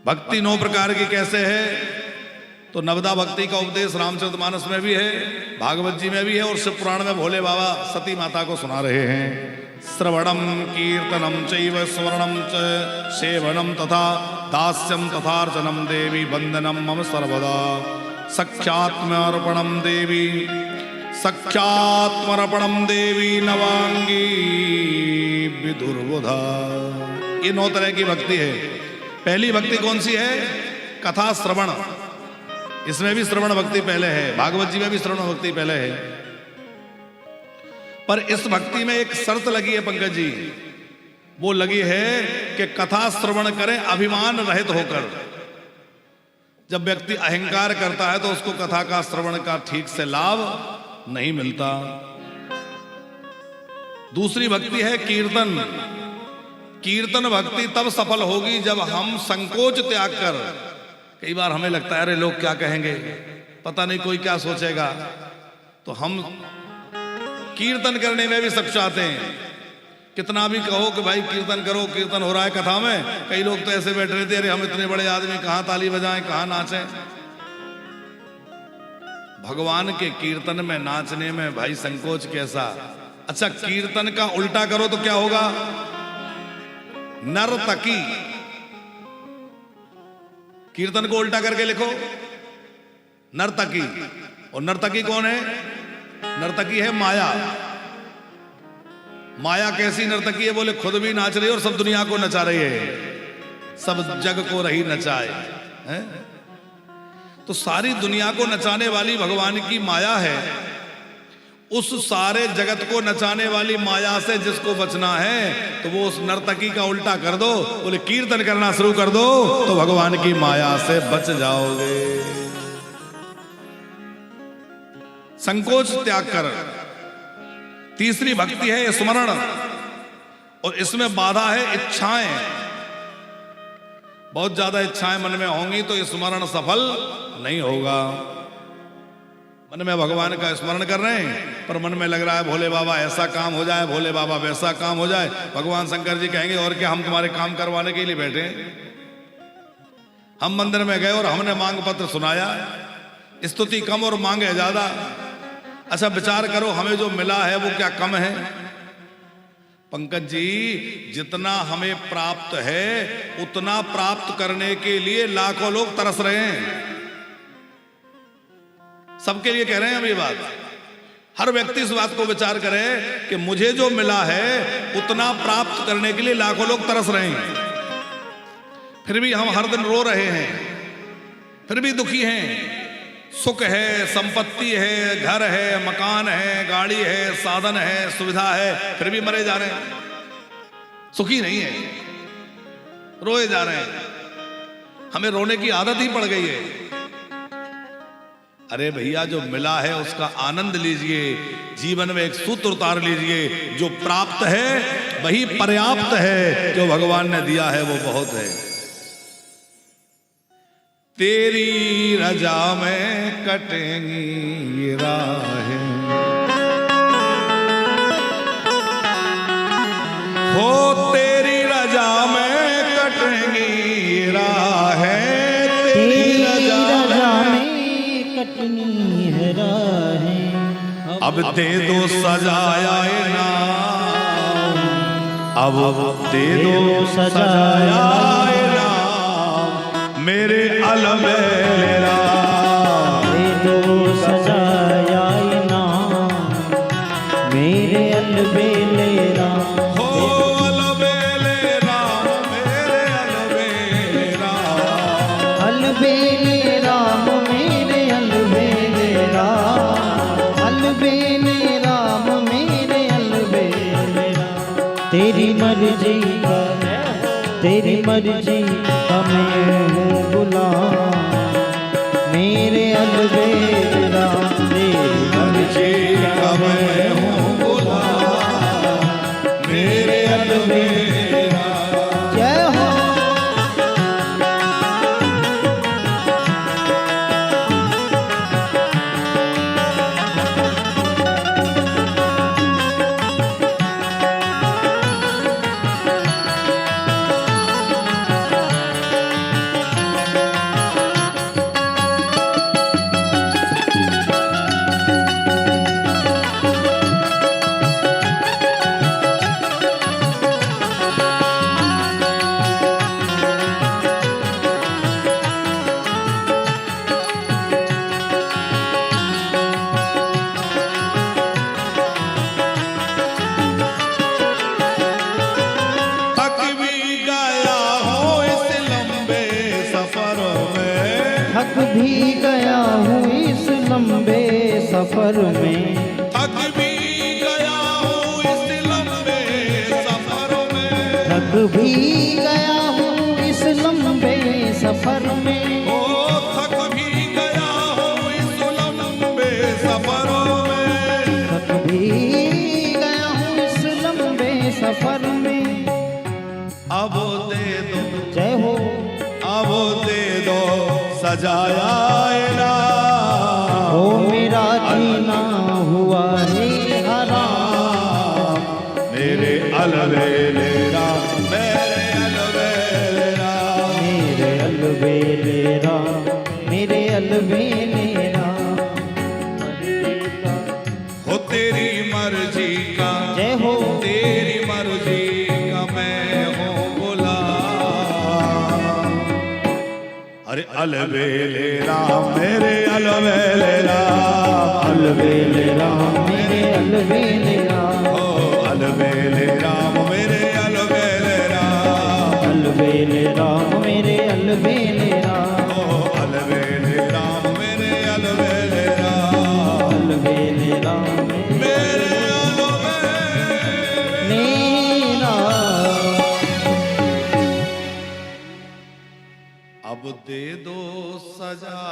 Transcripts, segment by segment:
भक्ति 9 प्रकार की कैसे है? तो नवदा भक्ति का उपदेश रामचरितमानस में भी है, भागवत जी में भी है, और शिव पुराण में भोले बाबा सती माता को सुना रहे हैं। श्रवणम कीर्तनम चैव स्वर्णम च सेवनम तथा दास्यम तथार्चनम देवी वंदनम मम सर्वदा सख्यात्मर्पणम देवी सख्यात्मर्पणम देवी नवांगी विदुर्बुधा। ये 9 तरह की भक्ति है। पहली भक्ति कौन सी है? कथा श्रवण। इसमें भी श्रवण भक्ति पहले है, भागवत जी में भी श्रवण भक्ति पहले है। पर इस भक्ति में एक शर्त लगी है पंकज जी, वो लगी है कि कथा श्रवण करें अभिमान रहित होकर। जब व्यक्ति अहंकार करता है तो उसको कथा का श्रवण का ठीक से लाभ नहीं मिलता। दूसरी भक्ति है कीर्तन। कीर्तन भक्ति तब सफल होगी जब हम संकोच त्याग कर, कई बार हमें लगता है अरे लोग क्या कहेंगे, पता नहीं कोई क्या सोचेगा, तो हम कीर्तन करने में भी सक्षाते हैं। कितना भी कहो कि भाई कीर्तन करो, कीर्तन हो रहा है कथा में, कई लोग तो ऐसे बैठ रहे थे, अरे हम इतने बड़े आदमी कहां ताली बजाएं, कहां नाचें। भगवान के कीर्तन में नाचने में भाई संकोच कैसा? अच्छा, कीर्तन का उल्टा करो तो क्या होगा? नर्तकी। कीर्तन को उल्टा करके लिखो नर्तकी। और नर्तकी कौन है? नर्तकी है माया। माया कैसी नर्तकी है? बोले खुद भी नाच रही है और सब दुनिया को नचा रही है, सब जग को रही नचाए है? तो सारी दुनिया को नचाने वाली भगवान की माया है। उस सारे जगत को नचाने वाली माया से जिसको बचना है तो वो उस नर्तकी का उल्टा कर दो, बोले कीर्तन करना शुरू कर दो तो भगवान की माया से बच जाओगे। संकोच त्याग कर। तीसरी भक्ति है स्मरण, और इसमें बाधा है इच्छाएं। बहुत ज्यादा इच्छाएं मन में होंगी तो स्मरण सफल नहीं होगा। मन में भगवान का स्मरण कर रहे हैं पर मन में लग रहा है भोले बाबा ऐसा काम हो जाए, भोले बाबा वैसा काम हो जाए। भगवान शंकर जी कहेंगे और क्या, हम तुम्हारे काम करवाने के लिए बैठे हैं। हम मंदिर में गए और हमने मांग पत्र सुनाया, स्तुति कम और मांगे ज्यादा। अच्छा विचार करो, हमें जो मिला है वो क्या कम है? पंकज जी, जितना हमें प्राप्त है उतना प्राप्त करने के लिए लाखों लोग तरस रहे हैं। सबके लिए कह रहे हैं हम ये बात। हर व्यक्ति इस बात को विचार करे कि मुझे जो मिला है उतना प्राप्त करने के लिए लाखों लोग तरस रहे हैं, फिर भी हम हर दिन रो रहे हैं, फिर भी दुखी हैं। सुख है, संपत्ति है, घर है, मकान है, गाड़ी है, साधन है, सुविधा है, फिर भी मरे जा रहे हैं, सुखी नहीं है, रोए जा रहे हैं। हमें रोने की आदत ही पड़ गई है। अरे भैया, जो मिला है उसका आनंद लीजिए, जीवन में एक सूत्र उतार लीजिए, जो प्राप्त है वही पर्याप्त है, जो भगवान ने दिया है वो बहुत है। तेरी रजा में कटेंगी ये राहें, हो तेरी रजा में कटेंगी ये राहें, तेरी रजा में कटनी है राहें। अब दे दो सजाया नाम, अब दे दो सजाया नाम, मेरे अलबेला दे दो सजाया नाम, मेरे अलबेला। हो अलबेले राम, मेरे अलबेले राम, अलबेले राम, मेरे अलबेले राम, अलबेले राम, मेरे अलबेले राम। तेरी मर्जी का, तेरी मर्जी का मैं हूँ गुलाम, मेरे अलबेले राम, तेरी मर्जी का मैं हूँ गुलाम, मेरे अलबेले राम। जय हो। भी गया हूँ इस लंबे सफर में, थक भी गया हूँ इस लंबे सफर में, थक भी गया हूँ इस लंबे सफर में, ओ थक भी गया हूँ इस लंबे सफर में, थक भी गया हूँ इस लंबे सफर में। अब दे दो, जय हो, अब दे दो सजाया ना, ओ मेरा जीना हुआ है हराम, मेरे अलवेलेरा, मेरे अलवेलेरा, मेरे अलवेलेरा, मेरे अलवेलेरा। हो तेरी मर्जी का, जय हो, तेरी मर्जी का मैं हूँ गुलाम। अरे अलवेलेरा, मेरे अलवेलेरा, अलवेलेरा, मेरे अलवेलेरा, ओ अलवेलेरा, मेरे अलवेलेरा, अलवेलेरा, मेरे अलवेलेरा, ओ अलवेलेरा, मेरे अलवेलेरा, अलवेलेरा, मेरे मेरा। अब दे दो सजा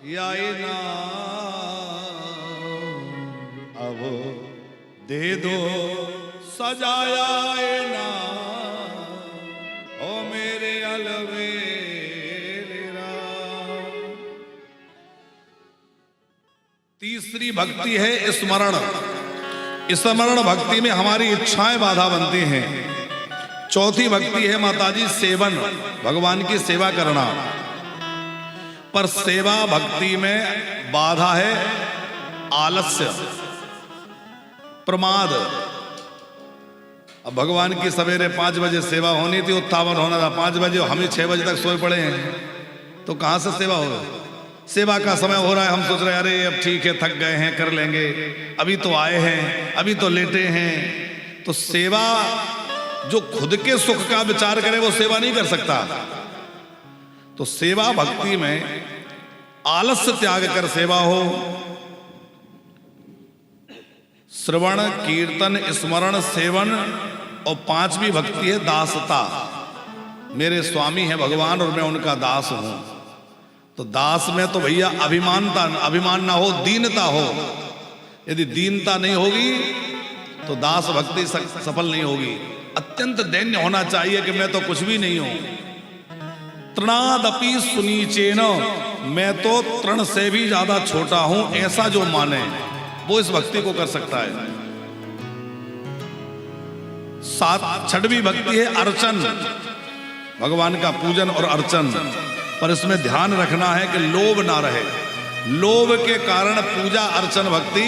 या इनाम, अब दे दो सजा या इनाम, ओ मेरे अलवेलेरा। तीसरी भक्ति है स्मरण। स्मरण भक्ति में हमारी इच्छाएं बाधा बनती हैं। चौथी भक्ति है माताजी सेवन, भगवान की सेवा करना। पर सेवा भक्ति में बाधा है आलस्य, प्रमाद। अब भगवान की सवेरे 5 बजे सेवा होनी थी, उत्थापन होना था 5 बजे, हम ही 6 बजे तक सोए पड़े हैं, तो कहां से सेवा होगा। सेवा का समय हो रहा है, हम सोच रहे हैं अरे अब ठीक है, थक गए हैं, कर लेंगे, अभी तो आए हैं, अभी तो लेटे हैं। तो सेवा, जो खुद के सुख का विचार करे वो सेवा नहीं कर सकता। तो सेवा भक्ति में आलस्य त्याग कर सेवा हो। श्रवण, कीर्तन, स्मरण, सेवन, और 5वीं भक्ति है दासता। मेरे स्वामी है भगवान और मैं उनका दास हूं। तो दास में तो भैया अभिमान ना हो, दीनता हो। यदि दीनता नहीं होगी तो दास भक्ति सफल नहीं होगी। अत्यंत दैन्य होना चाहिए कि मैं तो कुछ भी नहीं हूं। तृणादपि सुनीचेन, मैं तो तृण से भी ज्यादा छोटा हूं, ऐसा जो माने वो इस भक्ति को कर सकता है। 6वीं भक्ति है अर्चन, भगवान का पूजन और अर्चन। पर इसमें ध्यान रखना है कि लोभ ना रहे। लोभ के कारण पूजा अर्चन भक्ति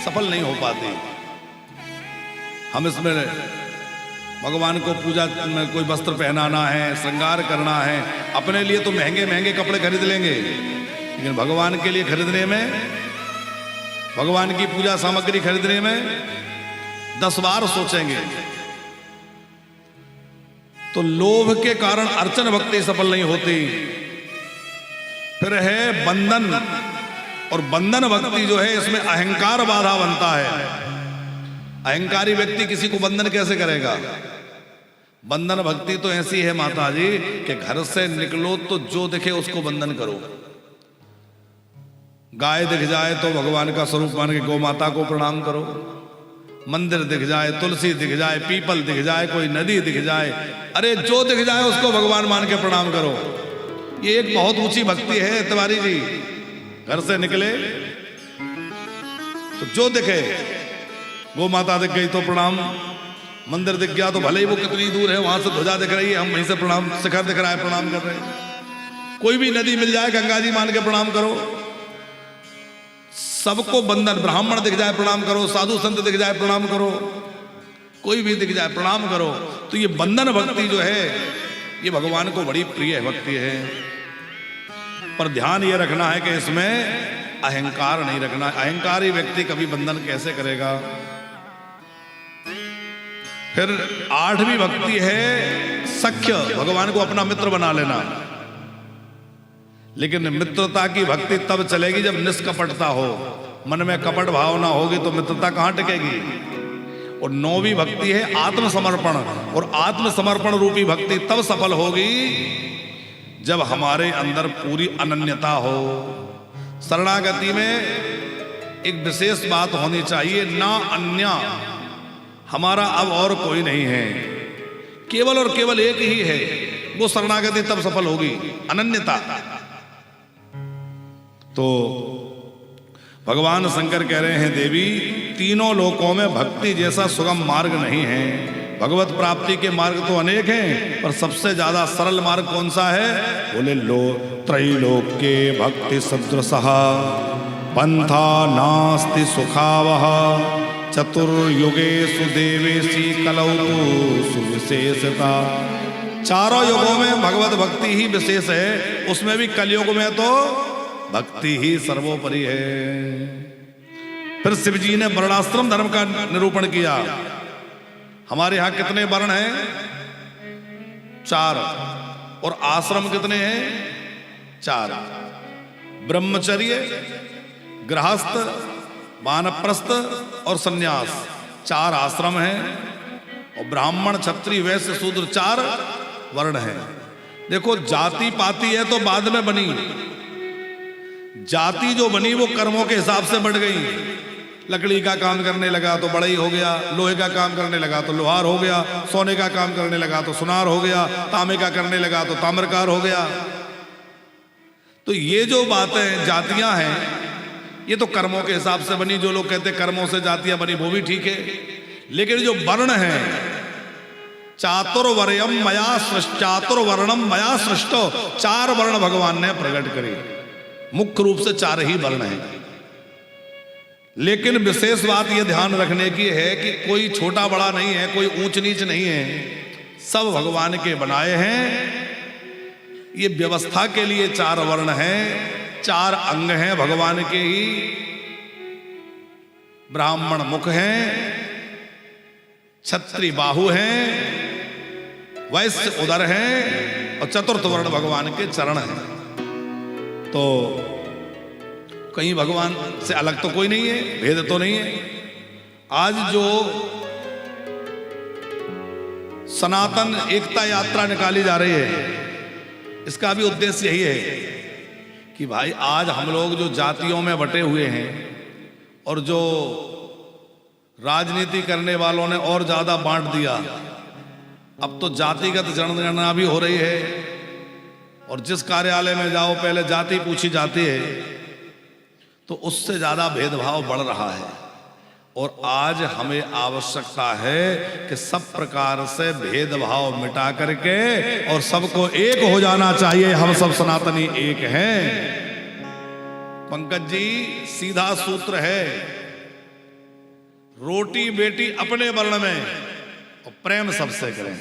सफल नहीं हो पाती। हम इसमें भगवान को पूजा में कोई वस्त्र पहनाना है, श्रृंगार करना है, अपने लिए तो महंगे महंगे कपड़े खरीद लेंगे, लेकिन भगवान के लिए खरीदने में, भगवान की पूजा सामग्री खरीदने में 10 बार सोचेंगे। तो लोभ के कारण अर्चन भक्ति सफल नहीं होती। फिर है बंधन, और बंधन भक्ति जो है इसमें अहंकार बाधा बनता है। अहंकारी व्यक्ति किसी को बंधन कैसे करेगा। बंधन भक्ति तो ऐसी है माता जी कि घर से निकलो तो जो दिखे उसको बंधन करो। गाय दिख जाए तो भगवान का स्वरूप मान के गौ माता को प्रणाम करो। मंदिर दिख जाए, तुलसी दिख जाए, पीपल दिख जाए, कोई नदी दिख जाए, अरे जो दिख जाए उसको भगवान मान के प्रणाम करो। ये एक बहुत ऊंची भक्ति है तिवारी जी। घर से निकले तो जो दिखे, गौ माता दिख गई तो प्रणाम, मंदिर दिख गया तो भले ही वो कितनी दूर है, वहां से ध्वजा दिख रही है, हम वहीं से प्रणाम, शिखर दिख रहा है, प्रणाम कर रहे हैं। कोई भी नदी मिल जाए गंगा जी मान के प्रणाम करो। सबको बंधन, ब्राह्मण दिख जाए प्रणाम करो, साधु संत दिख जाए प्रणाम करो, कोई भी दिख जाए प्रणाम करो। तो ये बंधन भक्ति जो है ये भगवान को बड़ी प्रिय भक्ति है। पर ध्यान ये रखना है कि इसमें अहंकार नहीं रखना। अहंकारी व्यक्ति कभी बंधन कैसे करेगा। फिर 8वीं भक्ति है सख्य, भगवान को अपना मित्र बना लेना। लेकिन मित्रता की भक्ति तब चलेगी जब निष्कपटता हो। मन में कपट भावना होगी तो मित्रता कहां टिकेगी। और 9वीं भक्ति है आत्मसमर्पण, और आत्मसमर्पण रूपी भक्ति तब सफल होगी जब हमारे अंदर पूरी अनन्यता हो। शरणागति में एक विशेष बात होनी चाहिए, ना अन्य, हमारा अब और कोई नहीं है, केवल और केवल एक ही है। वो शरणागति तब सफल होगी, अनन्यता। तो भगवान शंकर कह रहे हैं, देवी तीनों लोकों में भक्ति जैसा सुगम मार्ग नहीं है। भगवत प्राप्ति के मार्ग तो अनेक हैं, पर सबसे ज्यादा सरल मार्ग कौन सा है? बोले त्रैलोक्ये भक्ति सदृशः पंथा नास्ति सुखावह चतुर्युगेषु देवेशी कलौ सुविशेषता। चारों युगों में भगवत भक्ति ही विशेष है, उसमें भी कलयुग में तो भक्ति ही सर्वोपरि है। फिर शिव जी ने वर्णाश्रम धर्म का निरूपण किया। हमारे यहां कितने वर्ण हैं? 4। और आश्रम कितने हैं? 4। ब्रह्मचर्य, गृहस्थ, वानप्रस्थ और सन्यास, 4 आश्रम हैं। और ब्राह्मण, क्षत्रिय, वैश्य, शूद्र 4 वर्ण हैं। देखो जाति पाति है तो बाद में बनी, जाति जो बनी वो कर्मों के हिसाब से बढ़ गई। लकड़ी का काम करने लगा तो बढ़ई हो गया, लोहे का काम करने लगा तो लोहार हो गया, सोने का काम करने लगा तो सुनार हो गया, तांबे का करने लगा तो ताम्रकार हो गया। तो ये जो बातें जातियां हैं ये तो कर्मों के हिसाब से बनी। जो लोग कहते कर्मों से जातियां बनी वो भी ठीक है, लेकिन जो वर्ण है, चातुर्वर्णम मया सृष्टो, 4 वर्ण भगवान ने प्रकट करे। मुख्य रूप से 4 ही वर्ण हैं। लेकिन विशेष बात यह ध्यान रखने की है कि कोई छोटा बड़ा नहीं है, कोई ऊंच नीच नहीं है, सब भगवान के बनाए हैं। ये व्यवस्था के लिए 4 वर्ण हैं, 4 अंग हैं भगवान के ही। ब्राह्मण मुख हैं, क्षत्रिय बाहु हैं, वैश्य उदर हैं, और चतुर्थ वर्ण भगवान के चरण हैं। तो कहीं भगवान से अलग तो कोई नहीं है, भेद तो नहीं है। आज जो सनातन एकता यात्रा निकाली जा रही है, इसका भी उद्देश्य यही है कि भाई आज हम लोग जो जातियों में बटे हुए हैं और जो राजनीति करने वालों ने और ज्यादा बांट दिया, अब तो जातिगत जनगणना भी हो रही है। और जिस कार्यालय में जाओ पहले जाति पूछी जाती है, तो उससे ज्यादा भेदभाव बढ़ रहा है। और आज हमें आवश्यकता है कि सब प्रकार से भेदभाव मिटा करके और सबको एक हो जाना चाहिए। हम सब सनातनी एक हैं। पंकज जी, सीधा सूत्र है, रोटी बेटी अपने वर्ण में और प्रेम सबसे करें।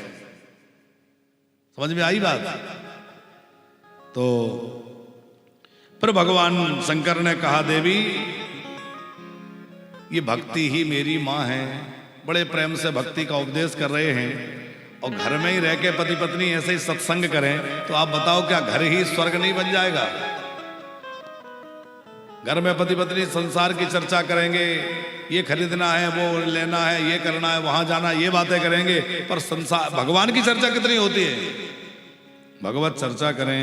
समझ में आई बात? तो फिर भगवान शंकर ने कहा, देवी ये भक्ति ही मेरी माँ है। बड़े प्रेम से भक्ति का उपदेश कर रहे हैं। और घर में ही रह के पति पत्नी ऐसे ही सत्संग करें तो आप बताओ क्या घर ही स्वर्ग नहीं बन जाएगा? घर में पति पत्नी संसार की चर्चा करेंगे, ये खरीदना है, वो लेना है, ये करना है, वहां जाना, ये बातें करेंगे, पर संसार भगवान की चर्चा कितनी होती है? भगवत चर्चा करें,